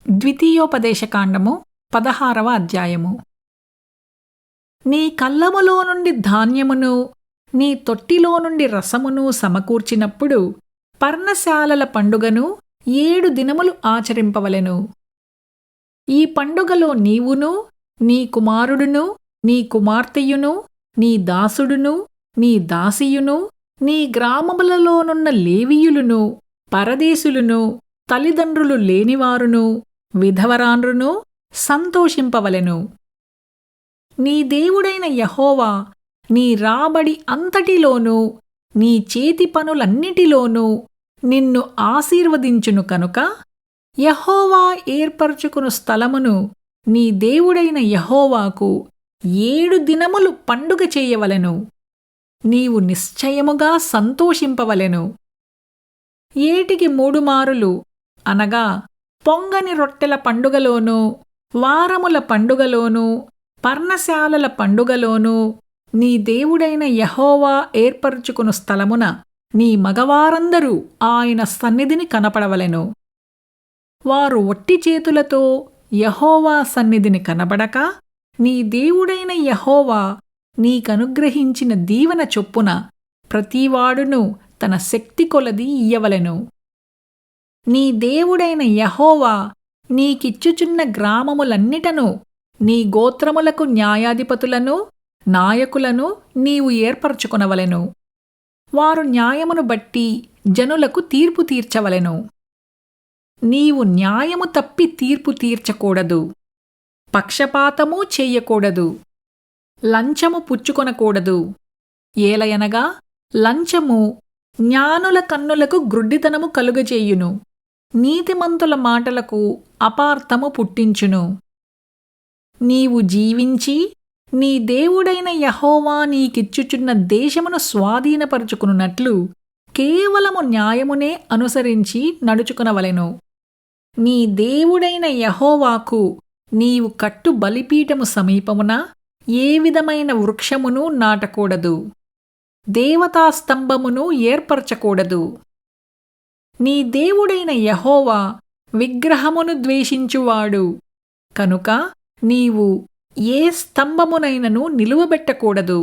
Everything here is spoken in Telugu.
ద్వితీయోపదేశకాండము 16వ అధ్యాయము. నీ కళ్ళములో నుండి ధాన్యమును నీ తొట్టిలో నుండి రసమును సమకూర్చినప్పుడు పర్ణశాలల పండుగను 7 దినములు ఆచరింపవలెను. ఈ పండుగలో నీవును నీ కుమారుడును నీ కుమార్తెయును నీ దాసుడును నీ దాసియును నీ గ్రామములలోనున్న లేవీయులును పరదేశులును తల్లిదండ్రులు లేనివారును విధవరాండ్రును సంతోషింపవలెను. నీ దేవుడైన యెహోవా నీ రాబడి అంతటిలోనూ నీ చేతి పనులన్నిటిలోనూ నిన్ను ఆశీర్వదించును కనుక యెహోవా ఏర్పరచుకును స్థలమును నీ దేవుడైన యెహోవాకు 7 దినములు పండుగ చేయవలెను. నీవు నిశ్చయముగా సంతోషింపవలెను. ఏటికి 3 మారులు అనగా పొంగని రొట్టెల పండుగలోనూ వారముల పండుగలోనూ పర్ణశాలల పండుగలోనూ నీ దేవుడైన యెహోవా ఏర్పరచుకును స్థలమున నీ మగవారందరూ ఆయన సన్నిధిని కనపడవలెను. వారు ఒట్టి చేతులతో యెహోవా సన్నిధిని కనబడక నీ దేవుడైన యెహోవా నీకనుగ్రహించిన దీవెన చొప్పున ప్రతివాడును తన శక్తి కొలది ఇయ్యవలెను. నీ దేవుడైన యెహోవా నీకిచ్చుచున్న గ్రామములన్నిటను నీ గోత్రములకు న్యాయాధిపతులను నాయకులను నీవు ఏర్పరచుకొనవలెను. వారు న్యాయమును బట్టి జనులకు తీర్పు తీర్చవలెను. నీవు న్యాయము తప్పి తీర్పు తీర్చకూడదు, పక్షపాతమూ చెయ్యకూడదు, లంచము పుచ్చుకొనకూడదు. ఏలయనగా లంచము జ్ఞానుల కన్నులకు గ్రుడ్డితనము కలుగజేయును, నీతిమంతుల మాటలకు అపార్థము పుట్టించును. నీవు జీవించి నీ దేవుడైన యెహోవా నీకిచ్చుచున్న దేశమును స్వాధీనపరుచుకున్నట్లు కేవలము న్యాయమునే అనుసరించి నడుచుకునవలెను. నీ దేవుడైన యెహోవాకు నీవు కట్టు బలిపీఠము సమీపమున ఏ విధమైన వృక్షమును నాటకూడదు, దేవతాస్తంభమును ఏర్పరచకూడదు. నీ దేవుడైన యెహోవా విగ్రహమును ద్వేషించువాడు కనుక నీవు ఏ స్తంభమునైనను నిలువబెట్టకూడదు.